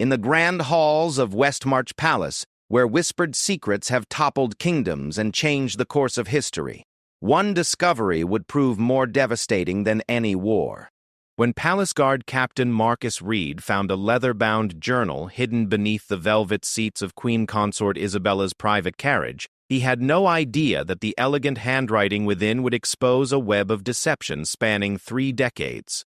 in the grand halls of Westmarch Palace, where whispered secrets have toppled kingdoms and changed the course of history. One discovery would prove more devastating than any war. When Palace Guard Captain Marcus Reed found a leather-bound journal hidden beneath the velvet seats of Queen Consort Isabella's private carriage, he had no idea that the elegant handwriting within would expose a web of deception spanning 3 decades.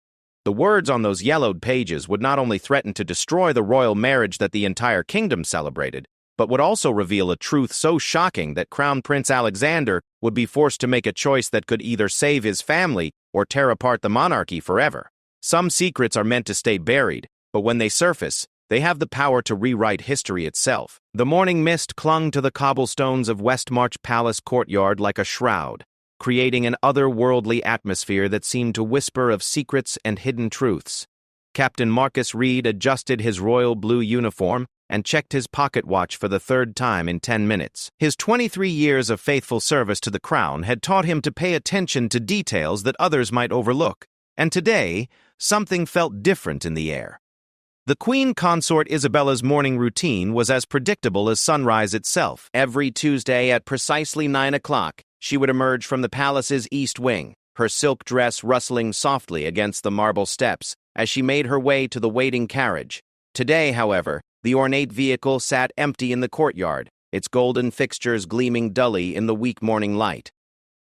The words on those yellowed pages would not only threaten to destroy the royal marriage that the entire kingdom celebrated, but would also reveal a truth so shocking that Crown Prince Alexander would be forced to make a choice that could either save his family or tear apart the monarchy forever. Some secrets are meant to stay buried, but when they surface, they have the power to rewrite history itself. The morning mist clung to the cobblestones of Westmarch Palace courtyard like a shroud, creating an otherworldly atmosphere that seemed to whisper of secrets and hidden truths. Captain Marcus Reed adjusted his royal blue uniform and checked his pocket watch for the 3rd time in 10 minutes. His 23 years of faithful service to the crown had taught him to pay attention to details that others might overlook, and today, something felt different in the air. The Queen Consort Isabella's morning routine was as predictable as sunrise itself. Every Tuesday at precisely 9 o'clock, she would emerge from the palace's east wing, her silk dress rustling softly against the marble steps as she made her way to the waiting carriage. Today, however, the ornate vehicle sat empty in the courtyard, its golden fixtures gleaming dully in the weak morning light.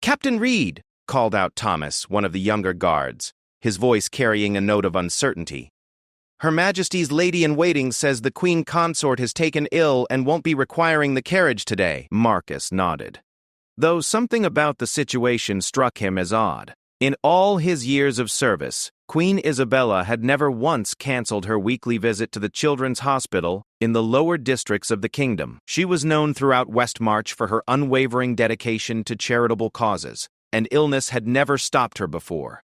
"Captain Reed," called out Thomas, one of the younger guards, his voice carrying a note of uncertainty. "Her Majesty's lady-in-waiting says the Queen Consort has taken ill and won't be requiring the carriage today." Marcus nodded, though something about the situation struck him as odd. In all his years of service, Queen Isabella had never once cancelled her weekly visit to the Children's Hospital in the lower districts of the kingdom. She was known throughout Westmarch for her unwavering dedication to charitable causes, and illness had never stopped her before.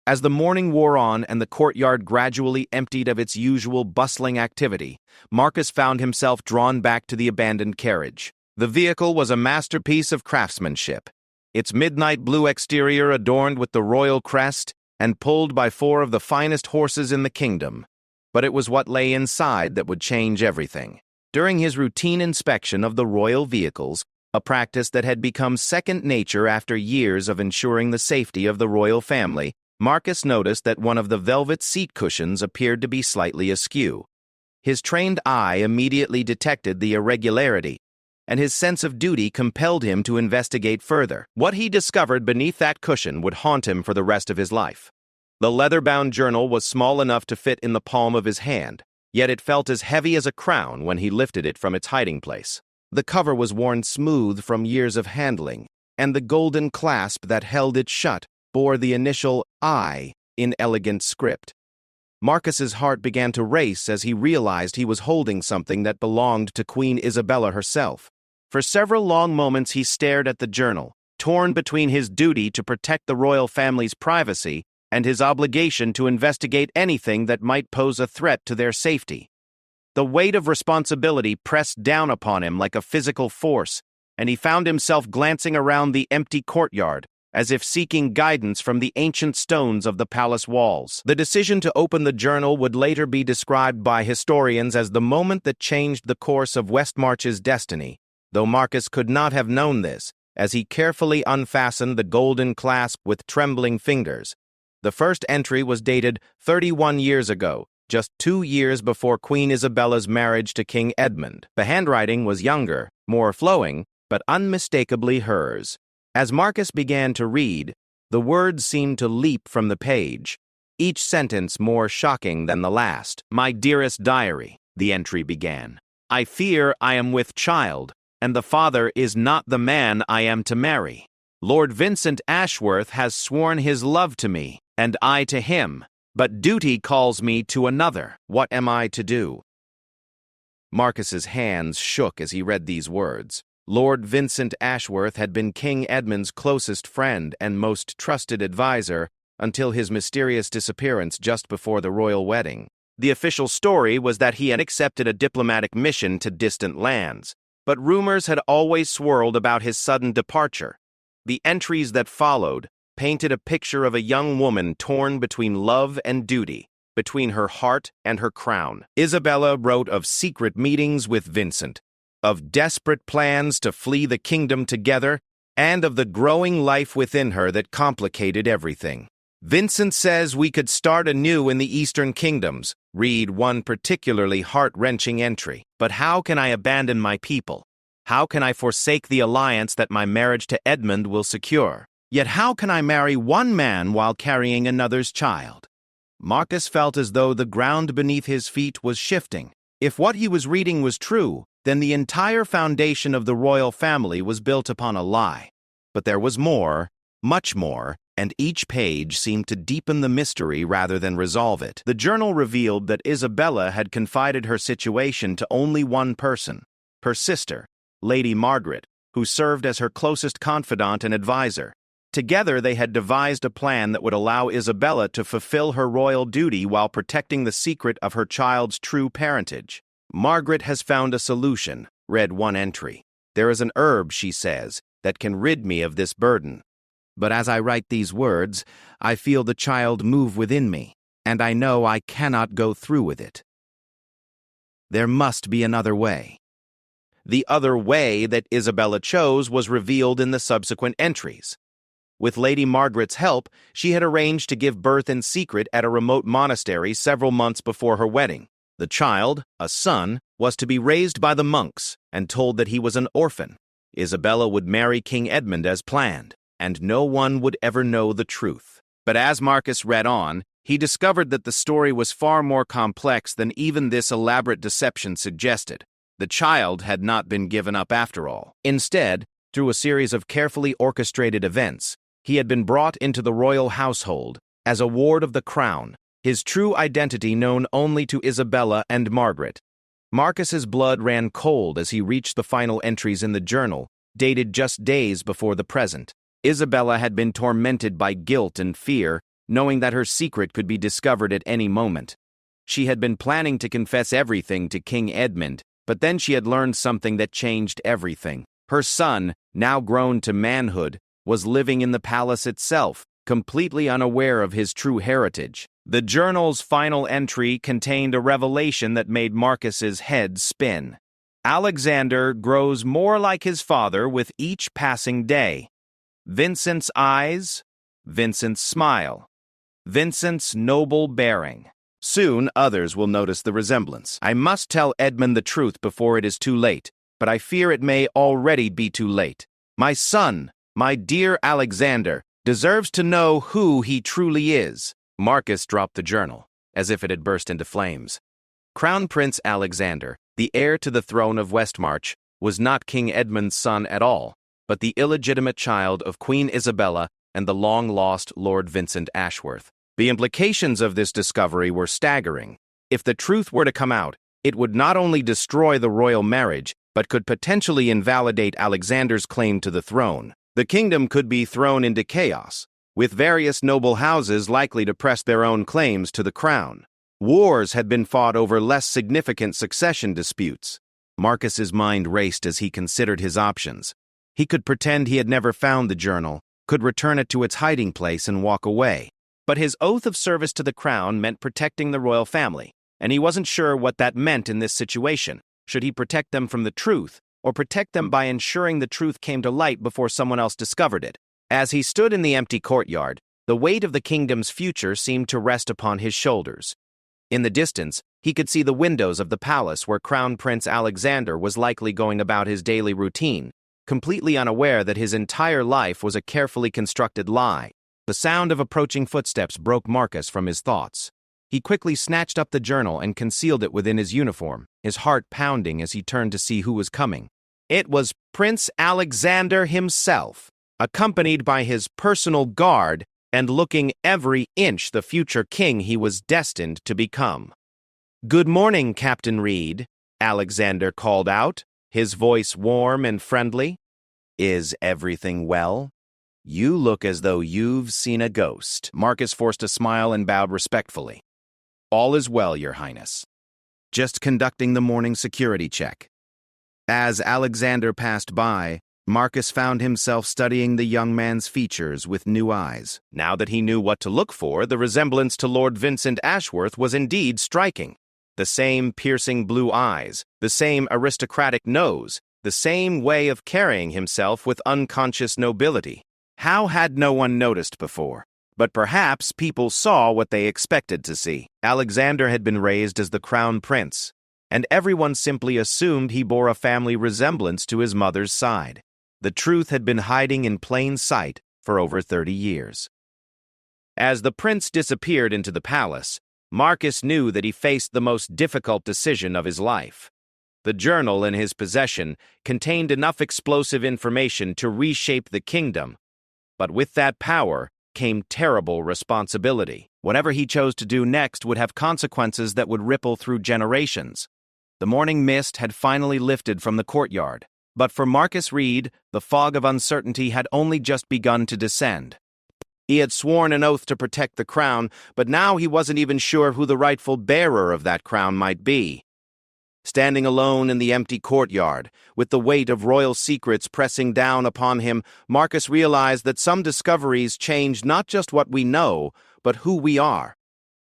As the morning wore on and the courtyard gradually emptied of its usual bustling activity, Marcus found himself drawn back to the abandoned carriage. The vehicle was a masterpiece of craftsmanship, its midnight blue exterior adorned with the royal crest and pulled by 4 of the finest horses in the kingdom. But it was what lay inside that would change everything. During his routine inspection of the royal vehicles, a practice that had become second nature after years of ensuring the safety of the royal family, Marcus noticed that one of the velvet seat cushions appeared to be slightly askew. His trained eye immediately detected the irregularity, and his sense of duty compelled him to investigate further. What he discovered beneath that cushion would haunt him for the rest of his life. The leather-bound journal was small enough to fit in the palm of his hand, yet it felt as heavy as a crown when he lifted it from its hiding place. The cover was worn smooth from years of handling, and the golden clasp that held it shut bore the initial I in elegant script. Marcus's heart began to race as he realized he was holding something that belonged to Queen Isabella herself. For several long moments he stared at the journal, torn between his duty to protect the royal family's privacy and his obligation to investigate anything that might pose a threat to their safety. The weight of responsibility pressed down upon him like a physical force, and he found himself glancing around the empty courtyard, as if seeking guidance from the ancient stones of the palace walls. The decision to open the journal would later be described by historians as the moment that changed the course of Westmarch's destiny, though Marcus could not have known this, as he carefully unfastened the golden clasp with trembling fingers. The first entry was dated 31 years ago, just 2 years before Queen Isabella's marriage to King Edmund. The handwriting was younger, more flowing, but unmistakably hers. As Marcus began to read, the words seemed to leap from the page, each sentence more shocking than the last. "My dearest diary," the entry began, "I fear I am with child, and the father is not the man I am to marry. Lord Vincent Ashworth has sworn his love to me, and I to him, but duty calls me to another. What am I to do?" Marcus's hands shook as he read these words. Lord Vincent Ashworth had been King Edmund's closest friend and most trusted advisor until his mysterious disappearance just before the royal wedding. The official story was that he had accepted a diplomatic mission to distant lands, but rumors had always swirled about his sudden departure. The entries that followed painted a picture of a young woman torn between love and duty, between her heart and her crown. Isabella wrote of secret meetings with Vincent, of desperate plans to flee the kingdom together, and of the growing life within her that complicated everything. Vincent says we could start anew in the Eastern Kingdoms, read one particularly heart-wrenching entry. But how can I abandon my people? How can I forsake the alliance that my marriage to Edmund will secure? Yet how can I marry one man while carrying another's child? Marcus felt as though the ground beneath his feet was shifting. If what he was reading was true, then the entire foundation of the royal family was built upon a lie. But there was more, much more, and each page seemed to deepen the mystery rather than resolve it. The journal revealed that Isabella had confided her situation to only one person, her sister, Lady Margaret, who served as her closest confidant and advisor. Together they had devised a plan that would allow Isabella to fulfill her royal duty while protecting the secret of her child's true parentage. Margaret has found a solution, read one entry. There is an herb, she says, that can rid me of this burden. But as I write these words, I feel the child move within me, and I know I cannot go through with it. There must be another way. The other way that Isabella chose was revealed in the subsequent entries. With Lady Margaret's help, she had arranged to give birth in secret at a remote monastery several months before her wedding. The child, a son, was to be raised by the monks and told that he was an orphan. Isabella would marry King Edmund as planned, and no one would ever know the truth. But as Marcus read on, he discovered that the story was far more complex than even this elaborate deception suggested. The child had not been given up after all. Instead, through a series of carefully orchestrated events, he had been brought into the royal household as a ward of the crown, his true identity known only to Isabella and Margaret. Marcus's blood ran cold as he reached the final entries in the journal, dated just days before the present. Isabella had been tormented by guilt and fear, knowing that her secret could be discovered at any moment. She had been planning to confess everything to King Edmund, but then she had learned something that changed everything. Her son, now grown to manhood, was living in the palace itself, completely unaware of his true heritage. The journal's final entry contained a revelation that made Marcus's head spin. Alexander grows more like his father with each passing day. Vincent's eyes, Vincent's smile, Vincent's noble bearing. Soon others will notice the resemblance. I must tell Edmund the truth before it is too late, but I fear it may already be too late. My son, my dear Alexander, deserves to know who he truly is. Marcus dropped the journal, as if it had burst into flames. Crown Prince Alexander, the heir to the throne of Westmarch, was not King Edmund's son at all, but the illegitimate child of Queen Isabella and the long-lost Lord Vincent Ashworth. The implications of this discovery were staggering. If the truth were to come out, it would not only destroy the royal marriage, but could potentially invalidate Alexander's claim to the throne. The kingdom could be thrown into chaos, with various noble houses likely to press their own claims to the crown. Wars had been fought over less significant succession disputes. Marcus's mind raced as he considered his options. He could pretend he had never found the journal, could return it to its hiding place and walk away. But his oath of service to the crown meant protecting the royal family, and he wasn't sure what that meant in this situation. Should he protect them from the truth, or protect them by ensuring the truth came to light before someone else discovered it? As he stood in the empty courtyard, the weight of the kingdom's future seemed to rest upon his shoulders. In the distance, he could see the windows of the palace where Crown Prince Alexander was likely going about his daily routine, completely unaware that his entire life was a carefully constructed lie. The sound of approaching footsteps broke Marcus from his thoughts. He quickly snatched up the journal and concealed it within his uniform, his heart pounding as he turned to see who was coming. It was Prince Alexander himself, accompanied by his personal guard and looking every inch the future king he was destined to become. "Good morning, Captain Reed," Alexander called out, his voice warm and friendly. "Is everything well? You look as though you've seen a ghost." Marcus forced a smile and bowed respectfully. "All is well, Your Highness. Just conducting the morning security check." As Alexander passed by, Marcus found himself studying the young man's features with new eyes. Now that he knew what to look for, the resemblance to Lord Vincent Ashworth was indeed striking. The same piercing blue eyes, the same aristocratic nose, the same way of carrying himself with unconscious nobility. How had no one noticed before? But perhaps people saw what they expected to see. Alexander had been raised as the crown prince, and everyone simply assumed he bore a family resemblance to his mother's side. The truth had been hiding in plain sight for over 30 years. As the prince disappeared into the palace, Marcus knew that he faced the most difficult decision of his life. The journal in his possession contained enough explosive information to reshape the kingdom, but with that power came terrible responsibility. Whatever he chose to do next would have consequences that would ripple through generations. The morning mist had finally lifted from the courtyard, but for Marcus Reed, the fog of uncertainty had only just begun to descend. He had sworn an oath to protect the crown, but now he wasn't even sure who the rightful bearer of that crown might be. Standing alone in the empty courtyard, with the weight of royal secrets pressing down upon him, Marcus realized that some discoveries change not just what we know, but who we are.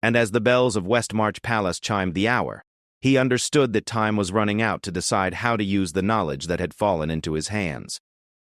And as the bells of Westmarch Palace chimed the hour, he understood that time was running out to decide how to use the knowledge that had fallen into his hands.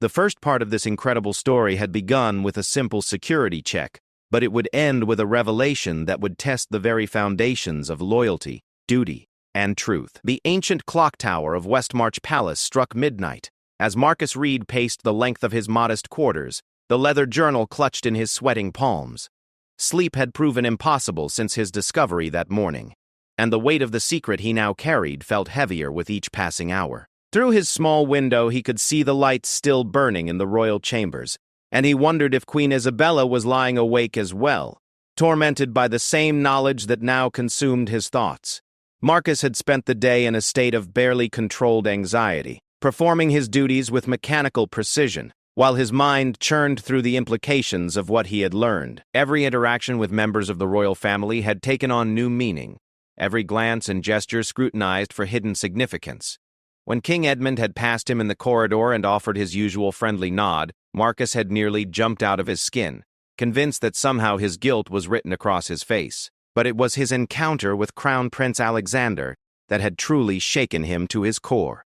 The first part of this incredible story had begun with a simple security check, but it would end with a revelation that would test the very foundations of loyalty, duty, and truth. The ancient clock tower of Westmarch Palace struck midnight. As Marcus Reed paced the length of his modest quarters, the leather journal clutched in his sweating palms. Sleep had proven impossible since his discovery that morning, and the weight of the secret he now carried felt heavier with each passing hour. Through his small window he could see the lights still burning in the royal chambers, and he wondered if Queen Isabella was lying awake as well, tormented by the same knowledge that now consumed his thoughts. Marcus had spent the day in a state of barely controlled anxiety, performing his duties with mechanical precision, while his mind churned through the implications of what he had learned. Every interaction with members of the royal family had taken on new meaning, every glance and gesture scrutinized for hidden significance. When King Edmund had passed him in the corridor and offered his usual friendly nod, Marcus had nearly jumped out of his skin, convinced that somehow his guilt was written across his face. But it was his encounter with Crown Prince Alexander that had truly shaken him to his core.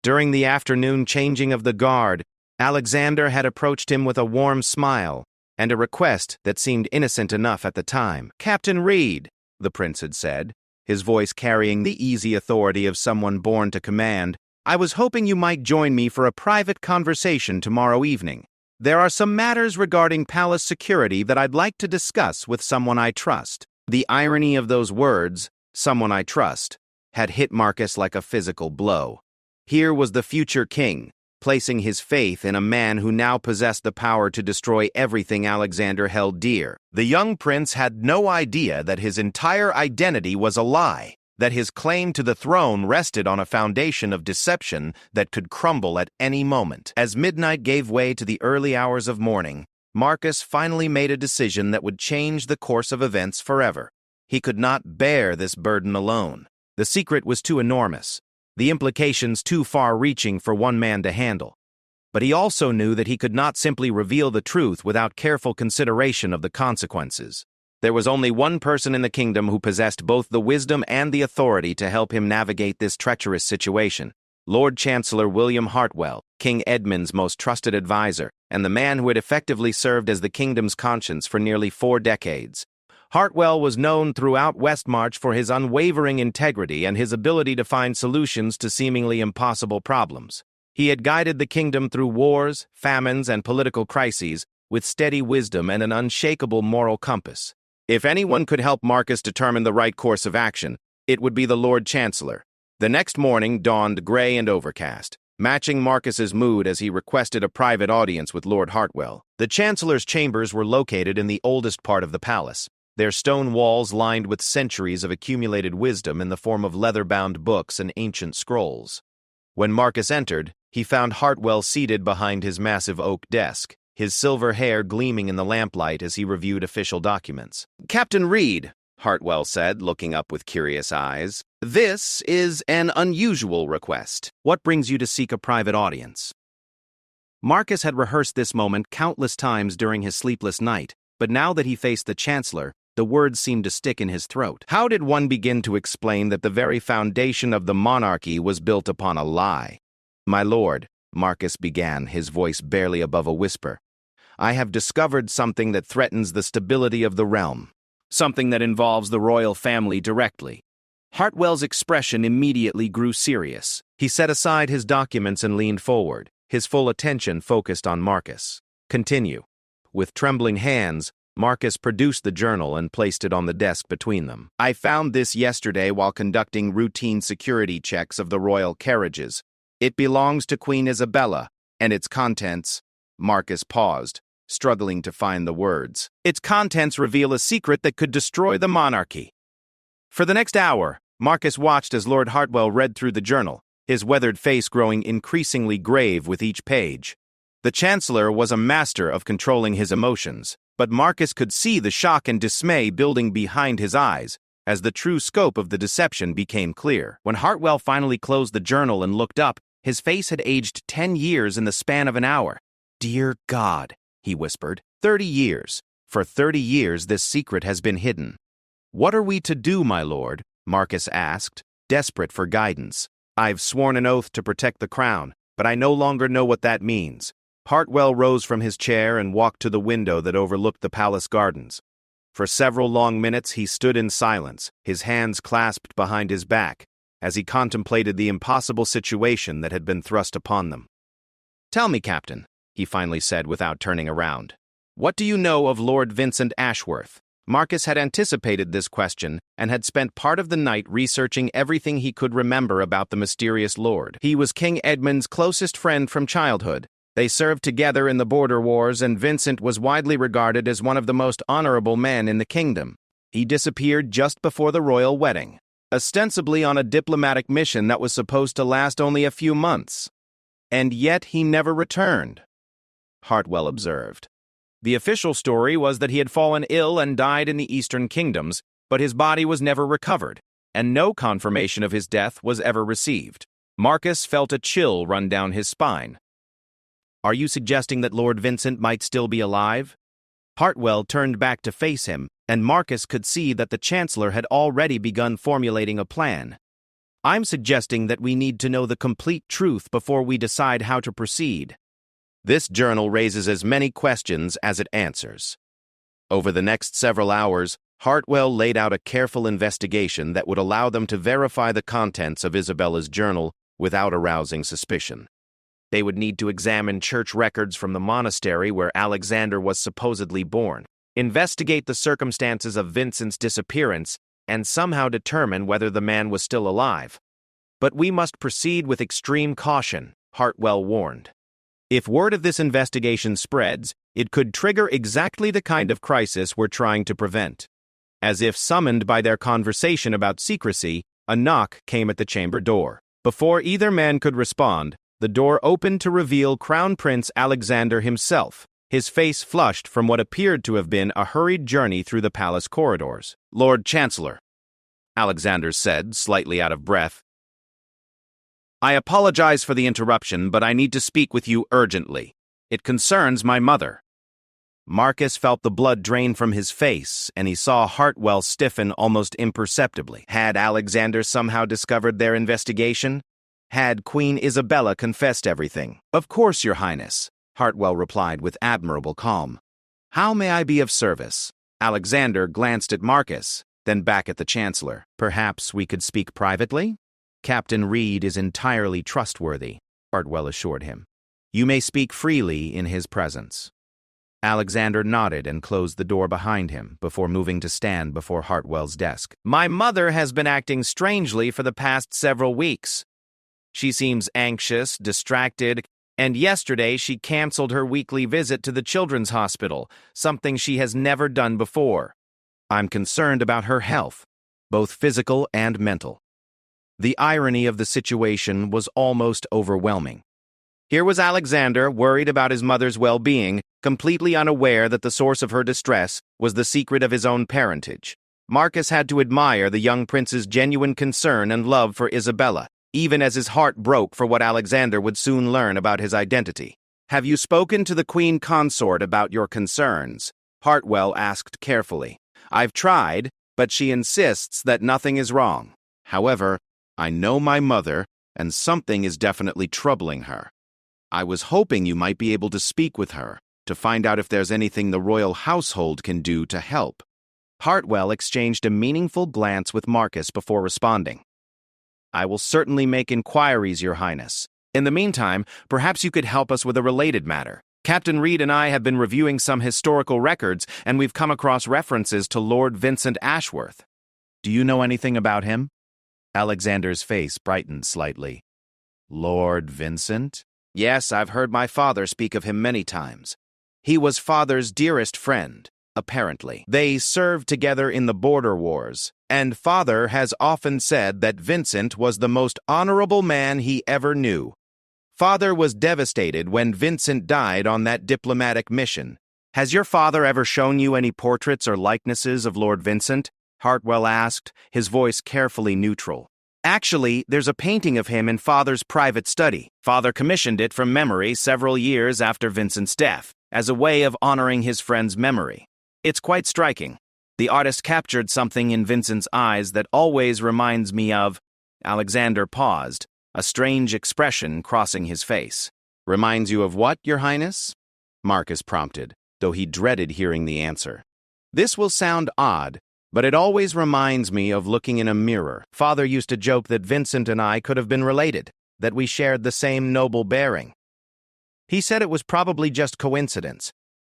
During the afternoon changing of the guard, Alexander had approached him with a warm smile and a request that seemed innocent enough at the time. "Captain Reed," the prince had said, his voice carrying the easy authority of someone born to command, "I was hoping you might join me for a private conversation tomorrow evening. There are some matters regarding palace security that I'd like to discuss with someone I trust." The irony of those words, "someone I trust," had hit Marcus like a physical blow. Here was the future king, placing his faith in a man who now possessed the power to destroy everything Alexander held dear. The young prince had no idea that his entire identity was a lie, that his claim to the throne rested on a foundation of deception that could crumble at any moment. As midnight gave way to the early hours of morning, Marcus finally made a decision that would change the course of events forever. He could not bear this burden alone. The secret was too enormous, the implications too far-reaching for one man to handle. But he also knew that he could not simply reveal the truth without careful consideration of the consequences. There was only one person in the kingdom who possessed both the wisdom and the authority to help him navigate this treacherous situation: Lord Chancellor William Hartwell, King Edmund's most trusted advisor, and the man who had effectively served as the kingdom's conscience for nearly 4 decades. Hartwell was known throughout Westmarch for his unwavering integrity and his ability to find solutions to seemingly impossible problems. He had guided the kingdom through wars, famines, and political crises with steady wisdom and an unshakable moral compass. If anyone could help Marcus determine the right course of action, it would be the Lord Chancellor. The next morning dawned gray and overcast, matching Marcus's mood as he requested a private audience with Lord Hartwell. The Chancellor's chambers were located in the oldest part of the palace, their stone walls lined with centuries of accumulated wisdom in the form of leather-bound books and ancient scrolls. When Marcus entered, he found Hartwell seated behind his massive oak desk, his silver hair gleaming in the lamplight as he reviewed official documents. "Captain Reed," Hartwell said, looking up with curious eyes, "this is an unusual request. What brings you to seek a private audience?" Marcus had rehearsed this moment countless times during his sleepless night, but now that he faced the Chancellor, the words seemed to stick in his throat. How did one begin to explain that the very foundation of the monarchy was built upon a lie? "My lord," Marcus began, his voice barely above a whisper, "I have discovered something that threatens the stability of the realm. Something that involves the royal family directly." Hartwell's expression immediately grew serious. He set aside his documents and leaned forward, his full attention focused on Marcus. "Continue." With trembling hands, Marcus produced the journal and placed it on the desk between them. "I found this yesterday while conducting routine security checks of the royal carriages. It belongs to Queen Isabella, and its contents—" Marcus paused, struggling to find the words. "Its contents reveal a secret that could destroy the monarchy." For the next hour, Marcus watched as Lord Hartwell read through the journal, his weathered face growing increasingly grave with each page. The Chancellor was a master of controlling his emotions, but Marcus could see the shock and dismay building behind his eyes as the true scope of the deception became clear. When Hartwell finally closed the journal and looked up, his face had aged 10 years in the span of an hour. "Dear God," he whispered, 30 years. For 30 years this secret has been hidden." "What are we to do, my lord?" Marcus asked, desperate for guidance. "I've sworn an oath to protect the crown, but I no longer know what that means." Hartwell rose from his chair and walked to the window that overlooked the palace gardens. For several long minutes he stood in silence, his hands clasped behind his back, as he contemplated the impossible situation that had been thrust upon them. "Tell me, Captain," he finally said without turning around, "what do you know of Lord Vincent Ashworth?" Marcus had anticipated this question and had spent part of the night researching everything he could remember about the mysterious lord. He was King Edmund's closest friend from childhood. They served together in the border wars, and Vincent was widely regarded as one of the most honorable men in the kingdom. He disappeared just before the royal wedding, ostensibly on a diplomatic mission that was supposed to last only a few months. And yet he never returned, Hartwell observed. The official story was that he had fallen ill and died in the Eastern Kingdoms, but his body was never recovered, and no confirmation of his death was ever received. Marcus felt a chill run down his spine. "Are you suggesting that Lord Vincent might still be alive?" Hartwell turned back to face him, and Marcus could see that the Chancellor had already begun formulating a plan. "I'm suggesting that we need to know the complete truth before we decide how to proceed." This journal raises as many questions as it answers. Over the next several hours, Hartwell laid out a careful investigation that would allow them to verify the contents of Isabella's journal without arousing suspicion. They would need to examine church records from the monastery where Alexander was supposedly born, investigate the circumstances of Vincent's disappearance, and somehow determine whether the man was still alive. "But we must proceed with extreme caution," Hartwell warned. "If word of this investigation spreads, it could trigger exactly the kind of crisis we're trying to prevent." As if summoned by their conversation about secrecy, a knock came at the chamber door. Before either man could respond, the door opened to reveal Crown Prince Alexander himself, his face flushed from what appeared to have been a hurried journey through the palace corridors. "Lord Chancellor," Alexander said, slightly out of breath, "I apologize for the interruption, but I need to speak with you urgently. It concerns my mother." Marcus felt the blood drain from his face, and he saw Hartwell stiffen almost imperceptibly. Had Alexander somehow discovered their investigation? Had Queen Isabella confessed everything? "Of course, Your Highness," Hartwell replied with admirable calm. "How may I be of service?" Alexander glanced at Marcus, then back at the Chancellor. "Perhaps we could speak privately?" "Captain Reed is entirely trustworthy," Hartwell assured him. "You may speak freely in his presence." Alexander nodded and closed the door behind him before moving to stand before Hartwell's desk. "My mother has been acting strangely for the past several weeks. She seems anxious, distracted, and yesterday she canceled her weekly visit to the children's hospital, something she has never done before. I'm concerned about her health, both physical and mental." The irony of the situation was almost overwhelming. Here was Alexander, worried about his mother's well-being, completely unaware that the source of her distress was the secret of his own parentage. Marcus had to admire the young prince's genuine concern and love for Isabella, even as his heart broke for what Alexander would soon learn about his identity. Have you spoken to the Queen Consort about your concerns? Hartwell asked carefully. I've tried, but she insists that nothing is wrong. However, I know my mother, and something is definitely troubling her. I was hoping you might be able to speak with her, to find out if there's anything the royal household can do to help. Hartwell exchanged a meaningful glance with Marcus before responding. I will certainly make inquiries, Your Highness. In the meantime, perhaps you could help us with a related matter. Captain Reed and I have been reviewing some historical records, and we've come across references to Lord Vincent Ashworth. Do you know anything about him? Alexander's face brightened slightly. Lord Vincent? Yes, I've heard my father speak of him many times. He was father's dearest friend, apparently. They served together in the border wars, and father has often said that Vincent was the most honorable man he ever knew. Father was devastated when Vincent died on that diplomatic mission. Has your father ever shown you any portraits or likenesses of Lord Vincent? Hartwell asked, his voice carefully neutral. Actually, there's a painting of him in Father's private study. Father commissioned it from memory several years after Vincent's death, as a way of honoring his friend's memory. It's quite striking. The artist captured something in Vincent's eyes that always reminds me of... Alexander paused, a strange expression crossing his face. Reminds you of what, Your Highness? Marcus prompted, though he dreaded hearing the answer. This will sound odd, but it always reminds me of looking in a mirror. Father used to joke that Vincent and I could have been related, that we shared the same noble bearing. He said it was probably just coincidence,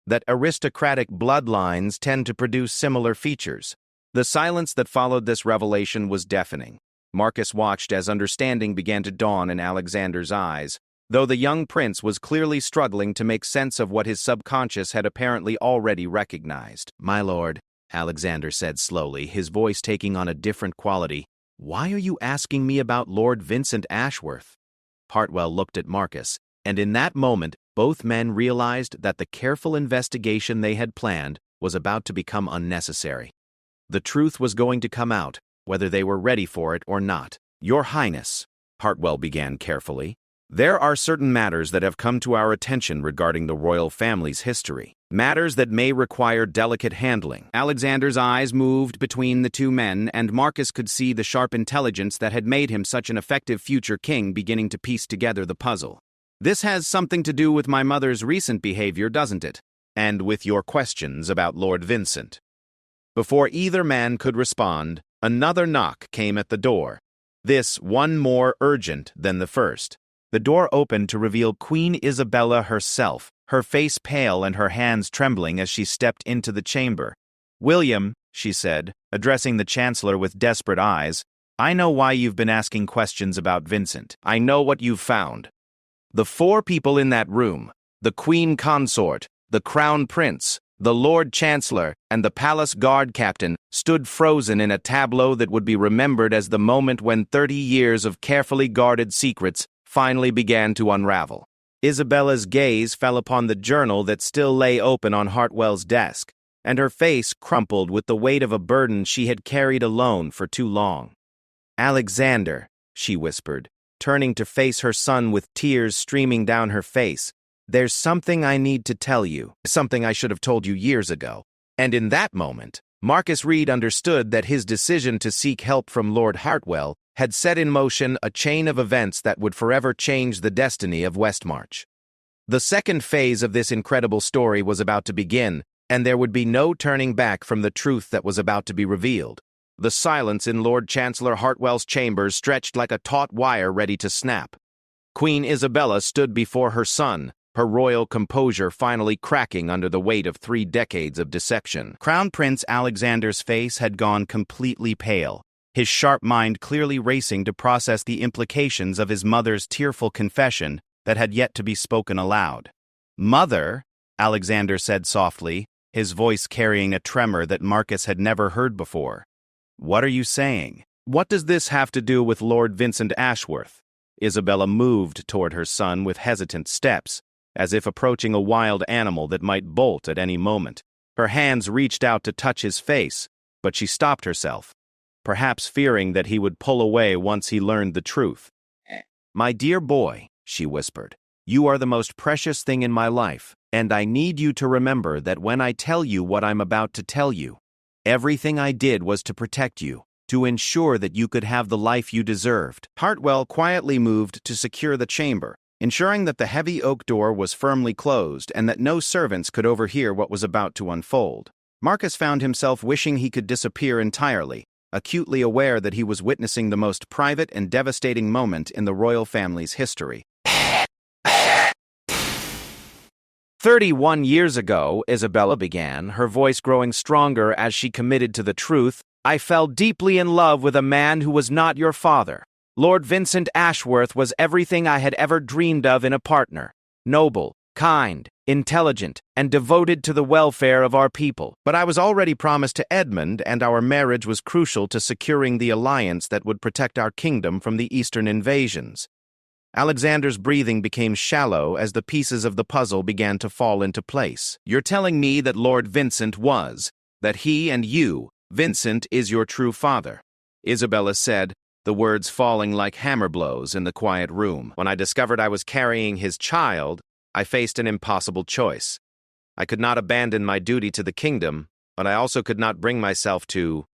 that aristocratic bloodlines tend to produce similar features. The silence that followed this revelation was deafening. Marcus watched as understanding began to dawn in Alexander's eyes, though the young prince was clearly struggling to make sense of what his subconscious had apparently already recognized. My lord, Alexander said slowly, his voice taking on a different quality, why are you asking me about Lord Vincent Ashworth? Hartwell looked at Marcus, and in that moment, both men realized that the careful investigation they had planned was about to become unnecessary. The truth was going to come out, whether they were ready for it or not. Your Highness, Hartwell began carefully, there are certain matters that have come to our attention regarding the royal family's history. Matters that may require delicate handling. Alexander's eyes moved between the two men, and Marcus could see the sharp intelligence that had made him such an effective future king beginning to piece together the puzzle. This has something to do with my mother's recent behavior, doesn't it? And with your questions about Lord Vincent. Before either man could respond, another knock came at the door, this one more urgent than the first. The door opened to reveal Queen Isabella herself, her face pale and her hands trembling as she stepped into the chamber. William, she said, addressing the Chancellor with desperate eyes, I know why you've been asking questions about Vincent. I know what you've found. The four people in that room, the Queen Consort, the Crown Prince, the Lord Chancellor, and the Palace Guard Captain, stood frozen in a tableau that would be remembered as the moment when 30 years of carefully guarded secrets finally began to unravel. Isabella's gaze fell upon the journal that still lay open on Hartwell's desk, and her face crumpled with the weight of a burden she had carried alone for too long. Alexander, she whispered, turning to face her son with tears streaming down her face, there's something I need to tell you, something I should have told you years ago. And in that moment, Marcus Reed understood that his decision to seek help from Lord Hartwell had set in motion a chain of events that would forever change the destiny of Westmarch. The second phase of this incredible story was about to begin, and there would be no turning back from the truth that was about to be revealed. The silence in Lord Chancellor Hartwell's chambers stretched like a taut wire ready to snap. Queen Isabella stood before her son, her royal composure finally cracking under the weight of 3 decades of deception. Crown Prince Alexander's face had gone completely pale, his sharp mind clearly racing to process the implications of his mother's tearful confession that had yet to be spoken aloud. "Mother," Alexander said softly, his voice carrying a tremor that Marcus had never heard before. "What are you saying? What does this have to do with Lord Vincent Ashworth?" Isabella moved toward her son with hesitant steps, as if approaching a wild animal that might bolt at any moment. Her hands reached out to touch his face, but she stopped herself, perhaps fearing that he would pull away once he learned the truth. "My dear boy," she whispered, You are the most precious thing in my life, and I need you to remember that when I tell you what I'm about to tell you, everything I did was to protect you, to ensure that you could have the life you deserved." Hartwell quietly moved to secure the chamber, ensuring that the heavy oak door was firmly closed and that no servants could overhear what was about to unfold. Marcus found himself wishing he could disappear entirely, acutely aware that he was witnessing the most private and devastating moment in the royal family's history. 31 years ago, Isabella began, her voice growing stronger as she committed to the truth, "I fell deeply in love with a man who was not your father. Lord Vincent Ashworth was everything I had ever dreamed of in a partner. Noble, kind, intelligent, and devoted to the welfare of our people. But I was already promised to Edmund, and our marriage was crucial to securing the alliance that would protect our kingdom from the eastern invasions." Alexander's breathing became shallow as the pieces of the puzzle began to fall into place. "You're telling me that Lord Vincent that he and you, Vincent, is your true father," Isabella said, the words falling like hammer blows in the quiet room. "When I discovered I was carrying his child, I faced an impossible choice. I could not abandon my duty to the kingdom, but I also could not bring myself to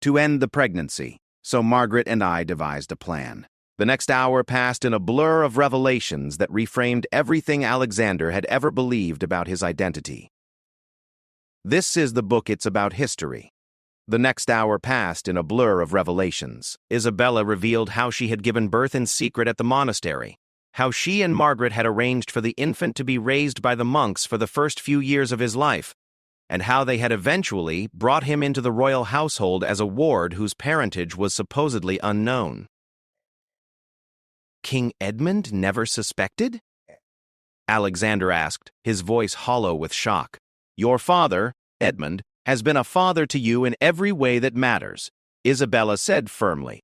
end the pregnancy. So Margaret and I devised a plan. The next hour passed in a blur of revelations that reframed everything Alexander had ever believed about his identity. This is the book. It's about history. The next hour passed in a blur of revelations. Isabella revealed how she had given birth in secret at the monastery, how she and Margaret had arranged for the infant to be raised by the monks for the first few years of his life, and how they had eventually brought him into the royal household as a ward whose parentage was supposedly unknown. King Edmund never suspected? Alexander asked, his voice hollow with shock. "Your father, Edmund, has been a father to you in every way that matters," Isabella said firmly.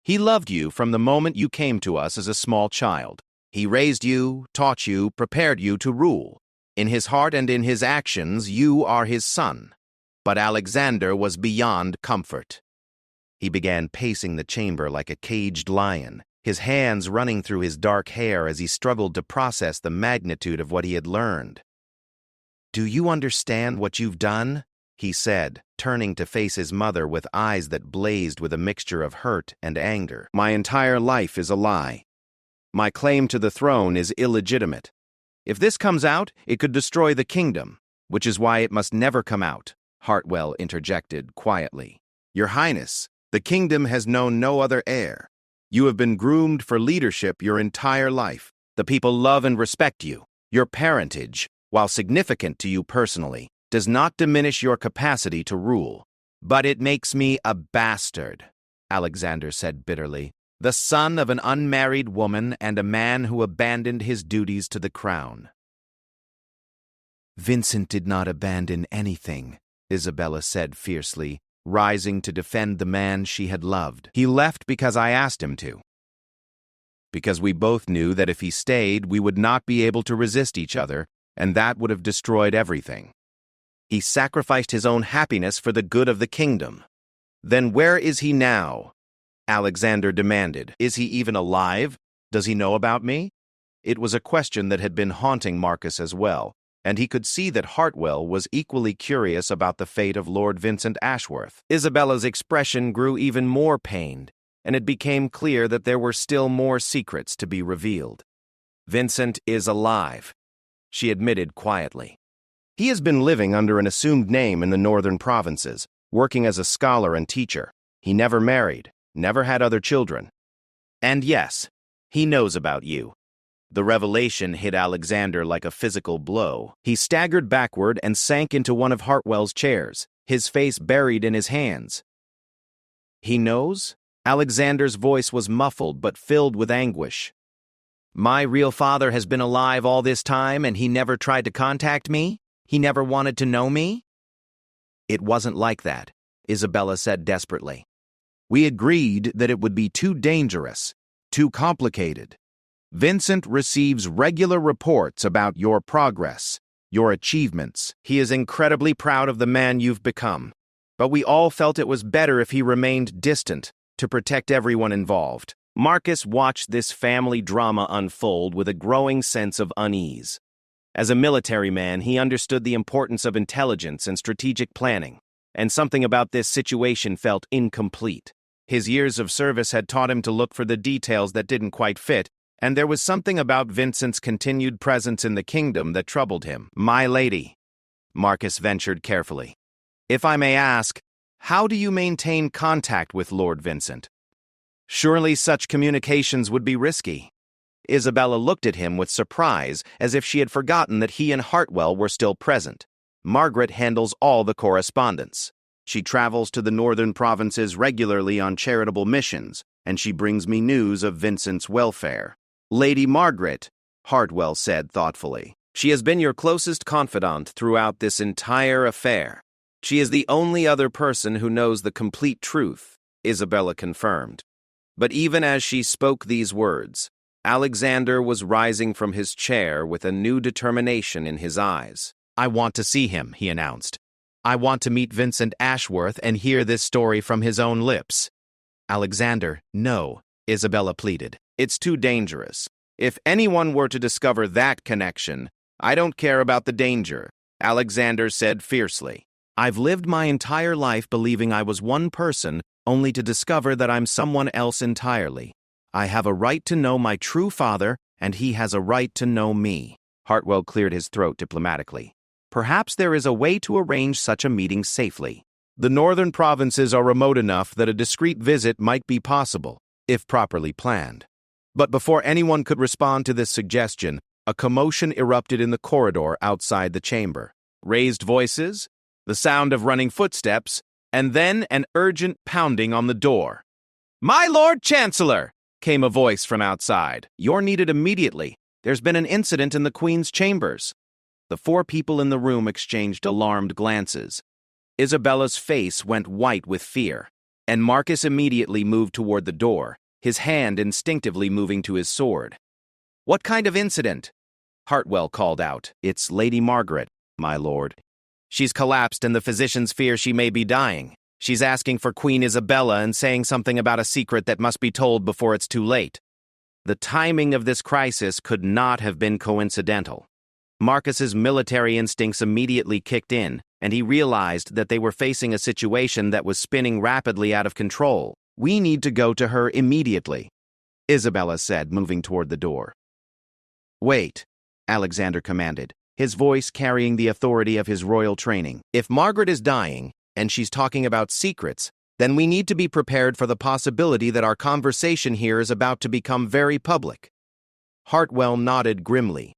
"He loved you from the moment you came to us as a small child. He raised you, taught you, prepared you to rule. In his heart and in his actions, you are his son." But Alexander was beyond comfort. He began pacing the chamber like a caged lion, his hands running through his dark hair as he struggled to process the magnitude of what he had learned. "Do you understand what you've done?" he said, turning to face his mother with eyes that blazed with a mixture of hurt and anger. "My entire life is a lie. My claim to the throne is illegitimate. If this comes out, it could destroy the kingdom, which is why it must never come out," Hartwell interjected quietly. "Your Highness, the kingdom has known no other heir. You have been groomed for leadership your entire life. The people love and respect you. Your parentage, while significant to you personally, does not diminish your capacity to rule. But it makes me a bastard," Alexander said bitterly, "the son of an unmarried woman and a man who abandoned his duties to the crown." "Vincent did not abandon anything," Isabella said fiercely, rising to defend the man she had loved. "He left because I asked him to. Because we both knew that if he stayed, we would not be able to resist each other, and that would have destroyed everything. He sacrificed his own happiness for the good of the kingdom." "Then where is he now?" Alexander demanded. "Is he even alive? Does he know about me?" It was a question that had been haunting Marcus as well, and he could see that Hartwell was equally curious about the fate of Lord Vincent Ashworth. Isabella's expression grew even more pained, and it became clear that there were still more secrets to be revealed. "Vincent is alive," she admitted quietly. "He has been living under an assumed name in the northern provinces, working as a scholar and teacher. He never married, never had other children. And yes, he knows about you." The revelation hit Alexander like a physical blow. He staggered backward and sank into one of Hartwell's chairs, his face buried in his hands. "He knows?" Alexander's voice was muffled but filled with anguish. "My real father has been alive all this time and he never tried to contact me? He never wanted to know me?" "It wasn't like that," Isabella said desperately. "We agreed that it would be too dangerous, too complicated. Vincent receives regular reports about your progress, your achievements. He is incredibly proud of the man you've become. But we all felt it was better if he remained distant to protect everyone involved." Marcus watched this family drama unfold with a growing sense of unease. As a military man, he understood the importance of intelligence and strategic planning, and something about this situation felt incomplete. His years of service had taught him to look for the details that didn't quite fit, and there was something about Vincent's continued presence in the kingdom that troubled him. "My lady," Marcus ventured carefully, "if I may ask, how do you maintain contact with Lord Vincent? Surely such communications would be risky." Isabella looked at him with surprise, as if she had forgotten that he and Hartwell were still present. "Margaret handles all the correspondence. She travels to the northern provinces regularly on charitable missions, and she brings me news of Vincent's welfare." "Lady Margaret," Hartwell said thoughtfully. "She has been your closest confidant throughout this entire affair. She is the only other person who knows the complete truth," Isabella confirmed. But even as she spoke these words, Alexander was rising from his chair with a new determination in his eyes. "I want to see him," he announced. "I want to meet Vincent Ashworth and hear this story from his own lips." "Alexander, no," Isabella pleaded. "It's too dangerous. If anyone were to discover that connection—" "I don't care about the danger," Alexander said fiercely. "I've lived my entire life believing I was one person, only to discover that I'm someone else entirely. I have a right to know my true father, and he has a right to know me." Hartwell cleared his throat diplomatically. "Perhaps there is a way to arrange such a meeting safely. The northern provinces are remote enough that a discreet visit might be possible, if properly planned." But before anyone could respond to this suggestion, a commotion erupted in the corridor outside the chamber. Raised voices, the sound of running footsteps, and then an urgent pounding on the door. "My Lord Chancellor!" came a voice from outside. "You're needed immediately. There's been an incident in the Queen's chambers." The four people in the room exchanged alarmed glances. Isabella's face went white with fear, and Marcus immediately moved toward the door, his hand instinctively moving to his sword. "What kind of incident?" Hartwell called out. "It's Lady Margaret, my lord. She's collapsed and the physicians fear she may be dying. She's asking for Queen Isabella and saying something about a secret that must be told before it's too late." The timing of this crisis could not have been coincidental. Marcus's military instincts immediately kicked in, and he realized that they were facing a situation that was spinning rapidly out of control. "We need to go to her immediately," Isabella said, moving toward the door. "Wait," Alexander commanded, his voice carrying the authority of his royal training. "If Margaret is dying, and she's talking about secrets, then we need to be prepared for the possibility that our conversation here is about to become very public." Hartwell nodded grimly.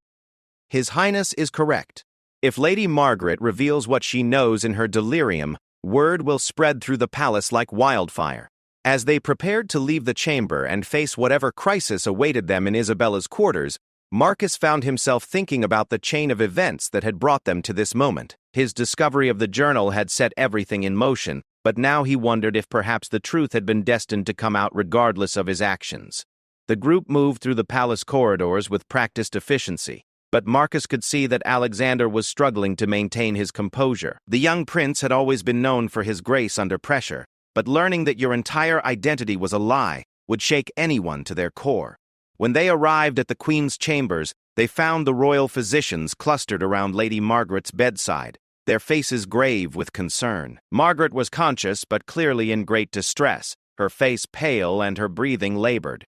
"His Highness is correct. If Lady Margaret reveals what she knows in her delirium, word will spread through the palace like wildfire." As they prepared to leave the chamber and face whatever crisis awaited them in Isabella's quarters, Marcus found himself thinking about the chain of events that had brought them to this moment. His discovery of the journal had set everything in motion, but now he wondered if perhaps the truth had been destined to come out regardless of his actions. The group moved through the palace corridors with practiced efficiency, but Marcus could see that Alexander was struggling to maintain his composure. The young prince had always been known for his grace under pressure, but learning that your entire identity was a lie would shake anyone to their core. When they arrived at the Queen's chambers, they found the royal physicians clustered around Lady Margaret's bedside, their faces grave with concern. Margaret was conscious but clearly in great distress, her face pale and her breathing labored.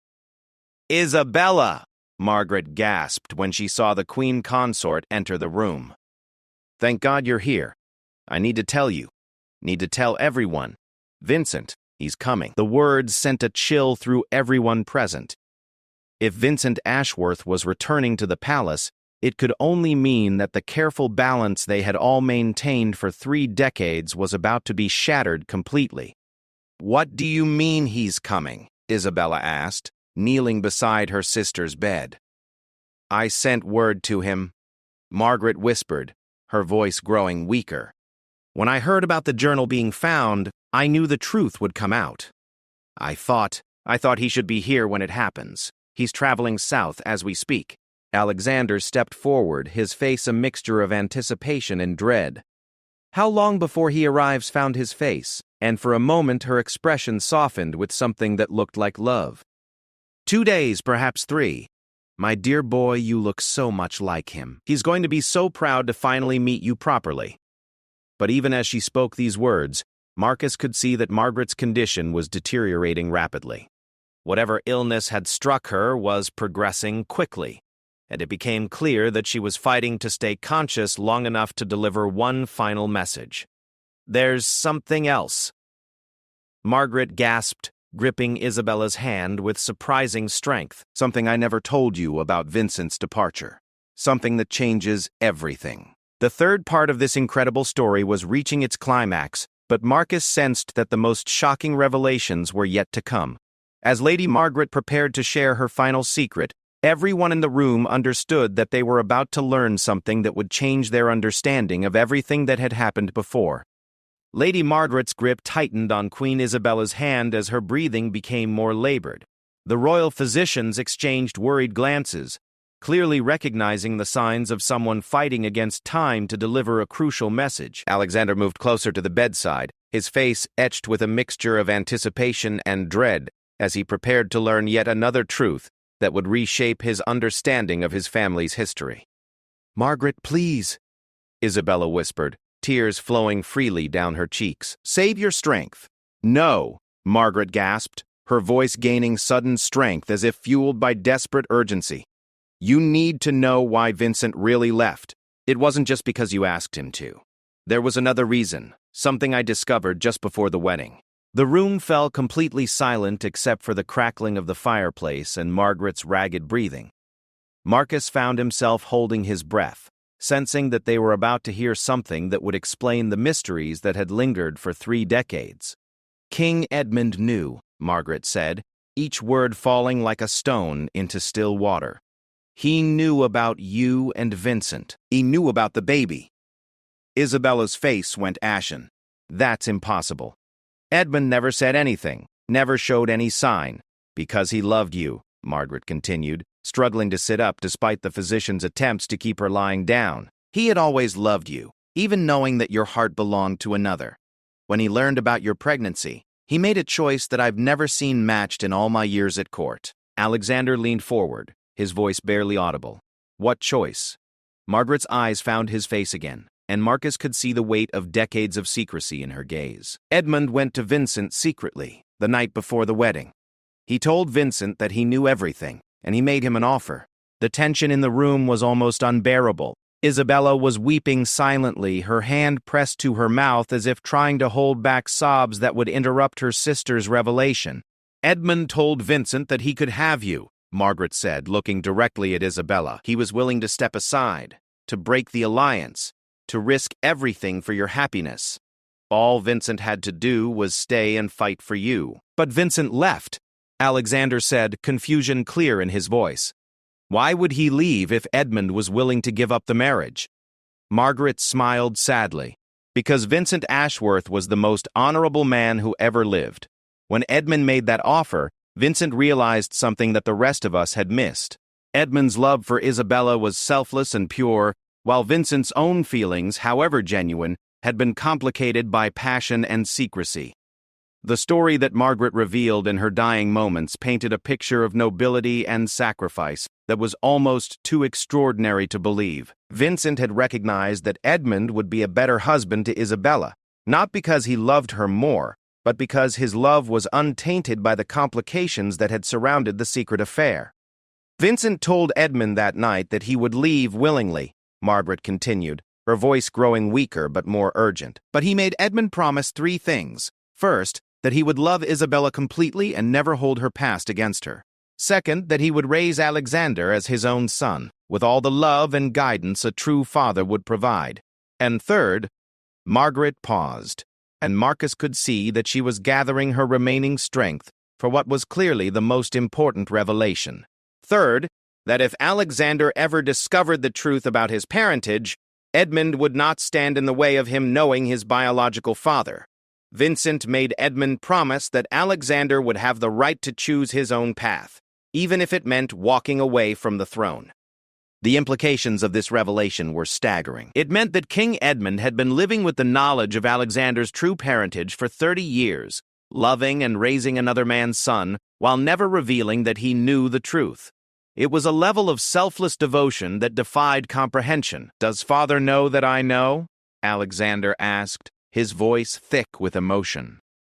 "Isabella!" Margaret gasped when she saw the Queen consort enter the room. "Thank God you're here. I need to tell you. Need to tell everyone. Vincent, he's coming." The words sent a chill through everyone present. If Vincent Ashworth was returning to the palace, it could only mean that the careful balance they had all maintained for 3 decades was about to be shattered completely. "What do you mean he's coming?" Isabella asked, kneeling beside her sister's bed. "I sent word to him," Margaret whispered, her voice growing weaker. "When I heard about the journal being found, I knew the truth would come out. I thought he should be here when it happens. He's traveling south as we speak." Alexander stepped forward, his face a mixture of anticipation and dread. "How long before he arrives?" found his face, and for a moment her expression softened with something that looked like love. 2 days, perhaps 3. My dear boy, you look so much like him. He's going to be so proud to finally meet you properly. But even as she spoke these words, Marcus could see that Margaret's condition was deteriorating rapidly. Whatever illness had struck her was progressing quickly, and it became clear that she was fighting to stay conscious long enough to deliver one final message. "There's something else." Margaret gasped, gripping Isabella's hand with surprising strength. "Something I never told you about Vincent's departure. Something that changes everything." The third part of this incredible story was reaching its climax, but Marcus sensed that the most shocking revelations were yet to come. As Lady Margaret prepared to share her final secret, everyone in the room understood that they were about to learn something that would change their understanding of everything that had happened before. Lady Margaret's grip tightened on Queen Isabella's hand as her breathing became more labored. The royal physicians exchanged worried glances, clearly recognizing the signs of someone fighting against time to deliver a crucial message. Alexander moved closer to the bedside, his face etched with a mixture of anticipation and dread, as he prepared to learn yet another truth that would reshape his understanding of his family's history. "Margaret, please," Isabella whispered, tears flowing freely down her cheeks. "Save your strength." "No," Margaret gasped, her voice gaining sudden strength as if fueled by desperate urgency. "You need to know why Vincent really left. It wasn't just because you asked him to. There was another reason, something I discovered just before the wedding." The room fell completely silent except for the crackling of the fireplace and Margaret's ragged breathing. Marcus found himself holding his breath, sensing that they were about to hear something that would explain the mysteries that had lingered for 3 decades. "King Edmund knew," Margaret said, each word falling like a stone into still water. "He knew about you and Vincent. He knew about the baby." Isabella's face went ashen. "That's impossible. Edmund never said anything, never showed any sign. Because he loved you," Margaret continued, struggling to sit up despite the physician's attempts to keep her lying down. "He had always loved you, even knowing that your heart belonged to another. When he learned about your pregnancy, he made a choice that I've never seen matched in all my years at court." Alexander leaned forward, his voice barely audible. "What choice?" Margaret's eyes found his face again, and Marcus could see the weight of decades of secrecy in her gaze. "Edmund went to Vincent secretly, the night before the wedding. He told Vincent that he knew everything, and he made him an offer." The tension in the room was almost unbearable. Isabella was weeping silently, her hand pressed to her mouth as if trying to hold back sobs that would interrupt her sister's revelation. "Edmund told Vincent that he could have you," Margaret said, looking directly at Isabella. "He was willing to step aside, to break the alliance, to risk everything for your happiness. All Vincent had to do was stay and fight for you." "But Vincent left," Alexander said, confusion clear in his voice. "Why would he leave if Edmund was willing to give up the marriage?" Margaret smiled sadly. "Because Vincent Ashworth was the most honorable man who ever lived. When Edmund made that offer, Vincent realized something that the rest of us had missed. Edmund's love for Isabella was selfless and pure, while Vincent's own feelings, however genuine, had been complicated by passion and secrecy." The story that Margaret revealed in her dying moments painted a picture of nobility and sacrifice that was almost too extraordinary to believe. Vincent had recognized that Edmund would be a better husband to Isabella, not because he loved her more, but because his love was untainted by the complications that had surrounded the secret affair. "Vincent told Edmund that night that he would leave willingly," Margaret continued, her voice growing weaker but more urgent. "But he made Edmund promise 3 things. First, that he would love Isabella completely and never hold her past against her. Second, that he would raise Alexander as his own son, with all the love and guidance a true father would provide. And third—" Margaret paused, and Marcus could see that she was gathering her remaining strength for what was clearly the most important revelation. "Third, that if Alexander ever discovered the truth about his parentage, Edmund would not stand in the way of him knowing his biological father. Vincent made Edmund promise that Alexander would have the right to choose his own path, even if it meant walking away from the throne." The implications of this revelation were staggering. It meant that King Edmund had been living with the knowledge of Alexander's true parentage for 30 years, loving and raising another man's son, while never revealing that he knew the truth. It was a level of selfless devotion that defied comprehension. "Does father know that I know?" Alexander asked, his voice thick with emotion.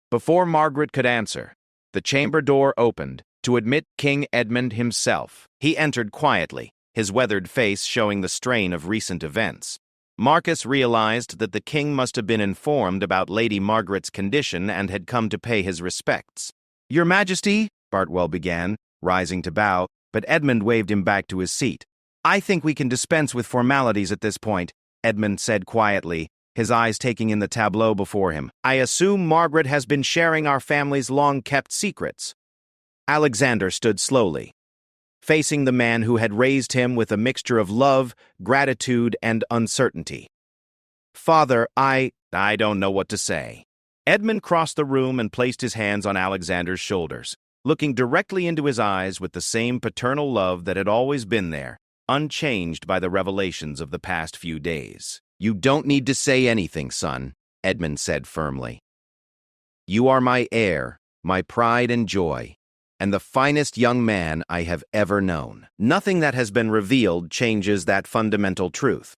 Before Margaret could answer, the chamber door opened to admit King Edmund himself. He entered quietly, his weathered face showing the strain of recent events. Marcus realized that the king must have been informed about Lady Margaret's condition and had come to pay his respects. "Your Majesty," Bartwell began, rising to bow, but Edmund waved him back to his seat. "I think we can dispense with formalities at this point," Edmund said quietly, his eyes taking in the tableau before him. "I assume Margaret has been sharing our family's long-kept secrets." Alexander stood slowly, facing the man who had raised him with a mixture of love, gratitude, and uncertainty. "Father, I don't know what to say." Edmund crossed the room and placed his hands on Alexander's shoulders, looking directly into his eyes with the same paternal love that had always been there, unchanged by the revelations of the past few days. "You don't need to say anything, son," Edmund said firmly. "You are my heir, my pride and joy, and the finest young man I have ever known. Nothing that has been revealed changes that fundamental truth."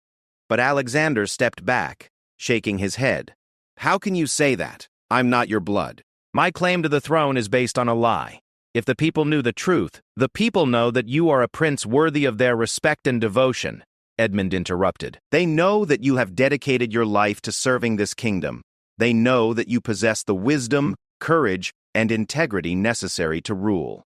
But Alexander stepped back, shaking his head. "How can you say that? I'm not your blood. My claim to the throne is based on a lie. If the people knew the truth, the people know that you are a prince worthy of their respect and devotion," Edmund interrupted. "They know that you have dedicated your life to serving this kingdom. They know that you possess the wisdom, courage, and integrity necessary to rule.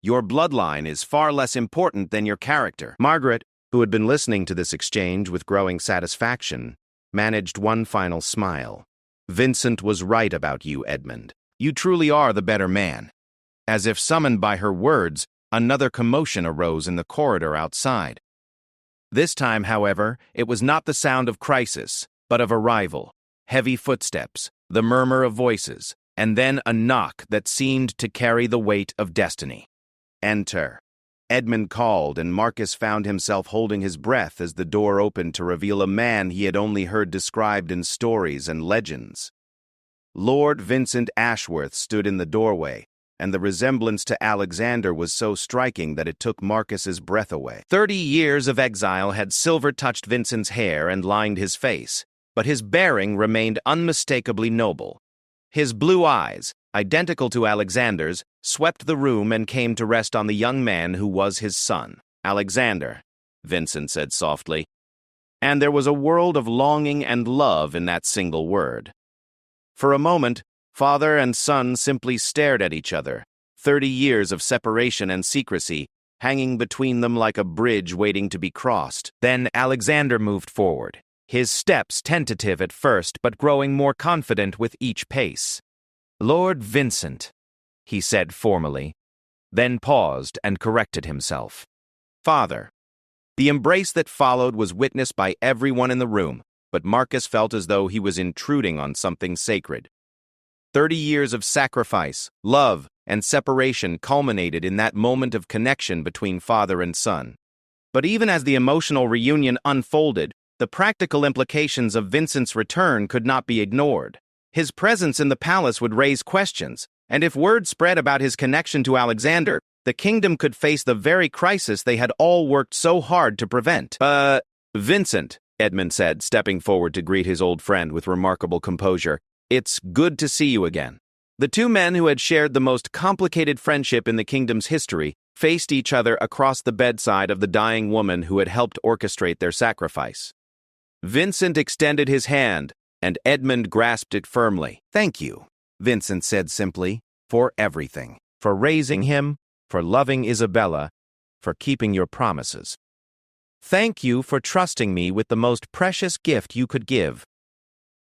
Your bloodline is far less important than your character." Margaret, who had been listening to this exchange with growing satisfaction, managed one final smile. "Vincent was right about you, Edmund. You truly are the better man." As if summoned by her words, another commotion arose in the corridor outside. This time, however, it was not the sound of crisis, but of arrival. Heavy footsteps, the murmur of voices, and then a knock that seemed to carry the weight of destiny. "Enter." Edmund called, and Marcus found himself holding his breath as the door opened to reveal a man he had only heard described in stories and legends. Lord Vincent Ashworth stood in the doorway, and the resemblance to Alexander was so striking that it took Marcus's breath away. 30 years of exile had silver-touched Vincent's hair and lined his face, but his bearing remained unmistakably noble. His blue eyes, identical to Alexander's, swept the room and came to rest on the young man who was his son. "Alexander," Vincent said softly, and there was a world of longing and love in that single word. For a moment, father and son simply stared at each other, 30 years of separation and secrecy, hanging between them like a bridge waiting to be crossed. Then Alexander moved forward, his steps tentative at first but growing more confident with each pace. "Lord Vincent," he said formally, then paused and corrected himself. "Father." The embrace that followed was witnessed by everyone in the room, but Marcus felt as though he was intruding on something sacred. 30 years of sacrifice, love, and separation culminated in that moment of connection between father and son. But even as the emotional reunion unfolded, the practical implications of Vincent's return could not be ignored. His presence in the palace would raise questions, and if word spread about his connection to Alexander, the kingdom could face the very crisis they had all worked so hard to prevent. Vincent," Edmund said, stepping forward to greet his old friend with remarkable composure, "it's good to see you again." The two men who had shared the most complicated friendship in the kingdom's history faced each other across the bedside of the dying woman who had helped orchestrate their sacrifice. Vincent extended his hand, and Edmund grasped it firmly. "Thank you," Vincent said simply, "for everything. For raising him, for loving Isabella, for keeping your promises. Thank you for trusting me with the most precious gift you could give."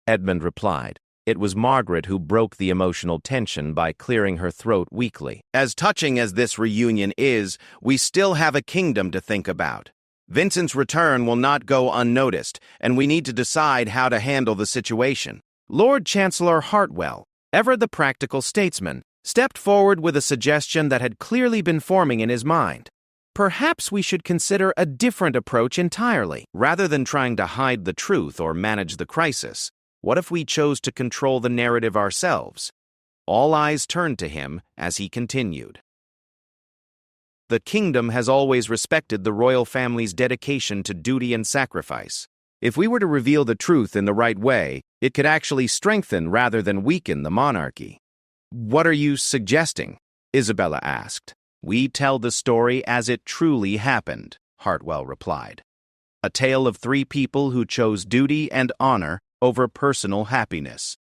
Edmund replied. It was Margaret who broke the emotional tension by clearing her throat weakly. "As touching as this reunion is, we still have a kingdom to think about. Vincent's return will not go unnoticed, and we need to decide how to handle the situation." Lord Chancellor Hartwell, ever the practical statesman, stepped forward with a suggestion that had clearly been forming in his mind. "Perhaps we should consider a different approach entirely. Rather than trying to hide the truth or manage the crisis, what if we chose to control the narrative ourselves? All eyes turned to him as he continued. The kingdom has always respected the royal family's dedication to duty and sacrifice. If we were to reveal the truth in the right way, it could actually strengthen rather than weaken the monarchy. What are you suggesting? Isabella asked. We tell the story as it truly happened, Hartwell replied. A tale of three people who chose duty and honor over personal happiness.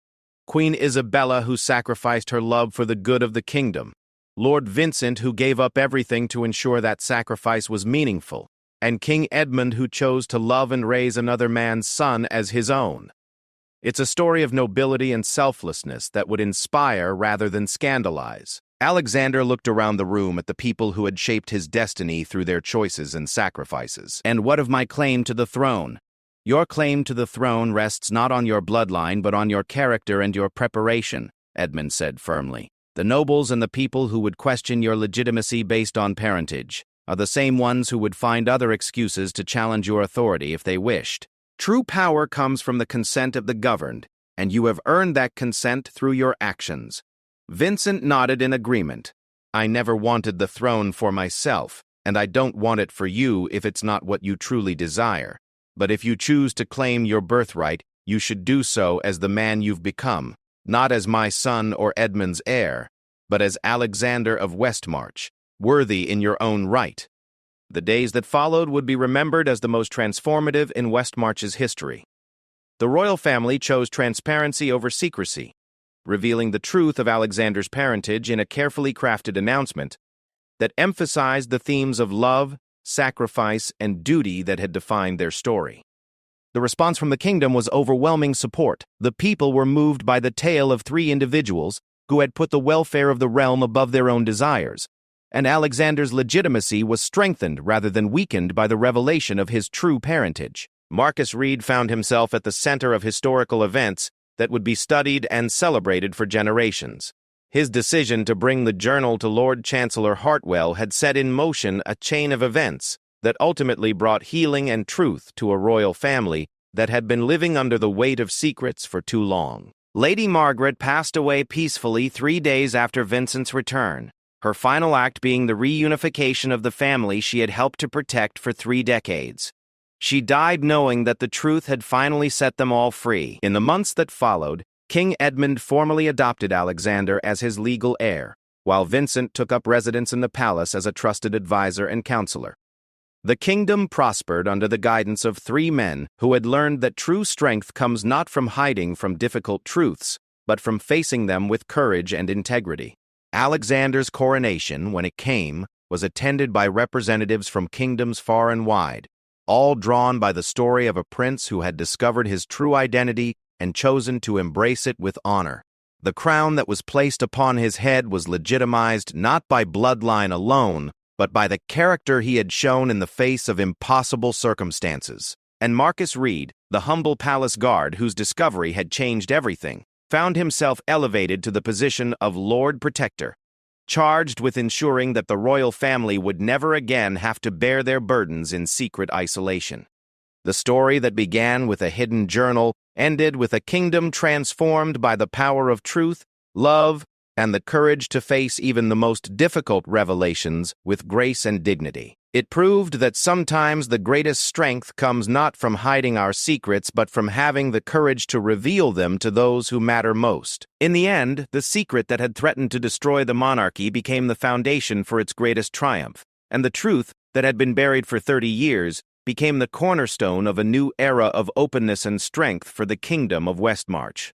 Queen Isabella, who sacrificed her love for the good of the kingdom. Lord Vincent, who gave up everything to ensure that sacrifice was meaningful. And King Edmund, who chose to love and raise another man's son as his own. It's a story of nobility and selflessness that would inspire rather than scandalize. Alexander looked around the room at the people who had shaped his destiny through their choices and sacrifices. And what of my claim to the throne? Your claim to the throne rests not on your bloodline, but on your character and your preparation, Edmund said firmly. The nobles and the people who would question your legitimacy based on parentage are the same ones who would find other excuses to challenge your authority if they wished. True power comes from the consent of the governed, and you have earned that consent through your actions. Vincent nodded in agreement. I never wanted the throne for myself, and I don't want it for you if it's not what you truly desire. But if you choose to claim your birthright, you should do so as the man you've become, not as my son or Edmund's heir, but as Alexander of Westmarch, worthy in your own right. The days that followed would be remembered as the most transformative in Westmarch's history. The royal family chose transparency over secrecy, revealing the truth of Alexander's parentage in a carefully crafted announcement that emphasized the themes of love, sacrifice, and duty that had defined their story. The response from the kingdom was overwhelming support. The people were moved by the tale of three individuals who had put the welfare of the realm above their own desires, and Alexander's legitimacy was strengthened rather than weakened by the revelation of his true parentage. Marcus Reed found himself at the center of historical events that would be studied and celebrated for generations. His decision to bring the journal to Lord Chancellor Hartwell had set in motion a chain of events that ultimately brought healing and truth to a royal family that had been living under the weight of secrets for too long. Lady Margaret passed away peacefully 3 days after Vincent's return, her final act being the reunification of the family she had helped to protect for 3 decades. She died knowing that the truth had finally set them all free. In the months that followed, King Edmund formally adopted Alexander as his legal heir, while Vincent took up residence in the palace as a trusted advisor and counselor. The kingdom prospered under the guidance of 3 men who had learned that true strength comes not from hiding from difficult truths, but from facing them with courage and integrity. Alexander's coronation, when it came, was attended by representatives from kingdoms far and wide, all drawn by the story of a prince who had discovered his true identity and chosen to embrace it with honor. The crown that was placed upon his head was legitimized not by bloodline alone, but by the character he had shown in the face of impossible circumstances. And Marcus Reed, the humble palace guard whose discovery had changed everything, found himself elevated to the position of Lord Protector, charged with ensuring that the royal family would never again have to bear their burdens in secret isolation. The story that began with a hidden journal ended with a kingdom transformed by the power of truth, love, and the courage to face even the most difficult revelations with grace and dignity. It proved that sometimes the greatest strength comes not from hiding our secrets, but from having the courage to reveal them to those who matter most. In the end, the secret that had threatened to destroy the monarchy became the foundation for its greatest triumph, and the truth that had been buried for 30 years became the cornerstone of a new era of openness and strength for the kingdom of Westmarch.